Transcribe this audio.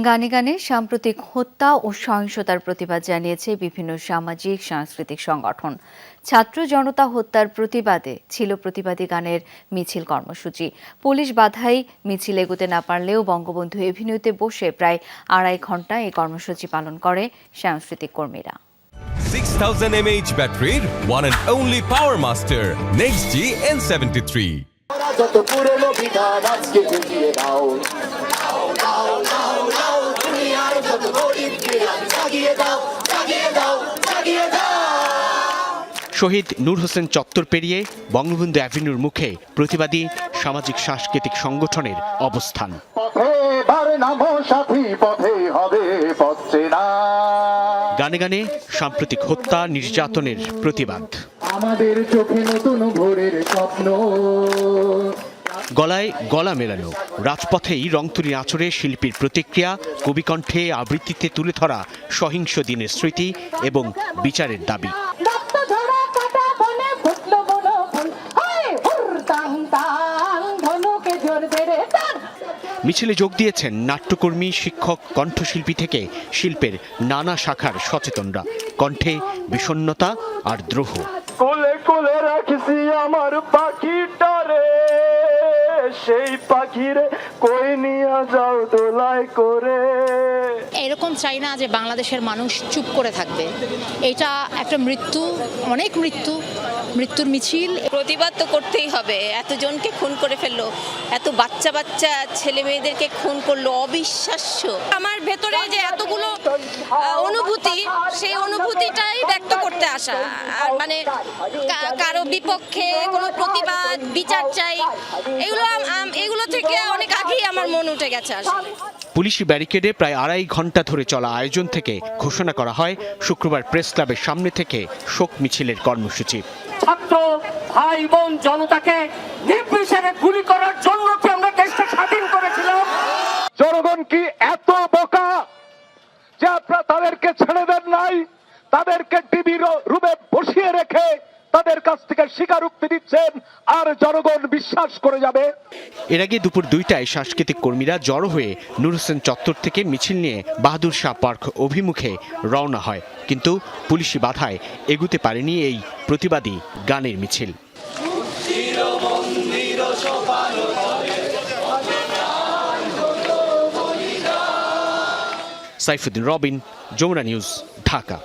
গানে গানে সাম্প্রতিক হত্যা ও সহিংসতার প্রতিবাদ জানিয়েছে বিভিন্ন সামাজিক সাংস্কৃতিক সংগঠন। ছাত্র জনতা হত্যার প্রতিবাদে ছিল প্রতিবাদী গানের মিছিল কর্মসূচি। পুলিশ বাধায় মিছিল এগোতে না পারলেও বঙ্গবন্ধু এভিনিউতে বসে প্রায় 2.5 ঘণ্টা এই কর্মসূচি পালন করে সাংস্কৃতিক কর্মীরা। 6000 mAh ব্যাটারির one and only power master Next G N73। শহীদ নূর হোসেন চত্বর পেরিয়ে বঙ্গবন্ধু অ্যাভিনিউর মুখে প্রতিবাদী সামাজিক সাংস্কৃতিক সংগঠনের অবস্থান। গানে গানে সাম্প্রতিক হত্যা নির্যাতনের প্রতিবাদ। আমাদের চোখে নতুন ভোরের স্বপ্ন। গলায় গলা মেলানো, রাজপথেই রংতুলি আঁচড়ে শিল্পীর প্রতিক্রিয়া, কবিকণ্ঠে আবৃত্তিতে তুলে ধরা সহিংস দিনের স্মৃতি এবং বিচারের দাবি। মিছিলে যোগ দিয়েছেন নাট্যকর্মী, শিক্ষক, কণ্ঠশিল্পী থেকে শিল্পের নানা শাখার সচেতনরা। কণ্ঠে বিষণ্ণতা আর দ্রোহ। কোলে কোলে রাখছি আমার পাখিটারে, সেই পাখিরে কই নিয়ে যাও দোলায় করে। এরকম চাই না যে বাংলাদেশের মানুষ চুপ করে থাকবে। এটা একটা মৃত্যু, অনেক মৃত্যুর মিছিল। প্রতিবাদ তো করতেই হবে। এতজনকে খুন করে ফেললো, এত বাচ্চা বাচ্চা ছেলে মেয়েদেরকে খুন করলো, অবিশ্বাস্য। আমার ভেতরে যে এতগুলো অনুভূতি, সেই অনুভূতিটাই ব্যক্ত করতে আসা। মানে কারো বিপক্ষে কোনো প্রতিবাদ, বিচার চাই, এগুলো থেকে অনেক আগেই আমার মন উঠে গেছে আসলে। পুলিশি ব্যারিকেডে প্রায় 2.5 ঘণ্টা ধরে চলা আয়োজন থেকে ঘোষণা করা হয় শুক্রবার প্রেস ক্লাবের সামনে থেকে শোক মিছিলের কর্মসূচি। ছাত্র ভাই বোন জনতাকে নির্বিচারে গুলি করার জন্য কি আমরা দেশটা স্বাধীন করেছিলাম? জনগণ কি এত বোকা যে আপনারা তাদেরকে ছেড়ে দেন নাই? তাদেরকে ডিবির রুমে বসিয়ে রেখে তাদের কাছ থেকে স্বীকারোক্তি দিচ্ছেন আর জনগণ বিশ্বাস করে যাবে। এর আগে দুপুর 2টায় সাংস্কৃতিক কর্মীরা জড়ো হয়ে নূর হোসেন চত্বর থেকে মিছিল নিয়ে বাহাদুর শাহ পার্ক অভিমুখে রওনা হয়, কিন্তু পুলিশি বাধায় এগুতে পারেনি এই প্রতিবাদী গানের মিছিল। সাইফুদ্দিন রবিন, যমুনা নিউজ, ঢাকা।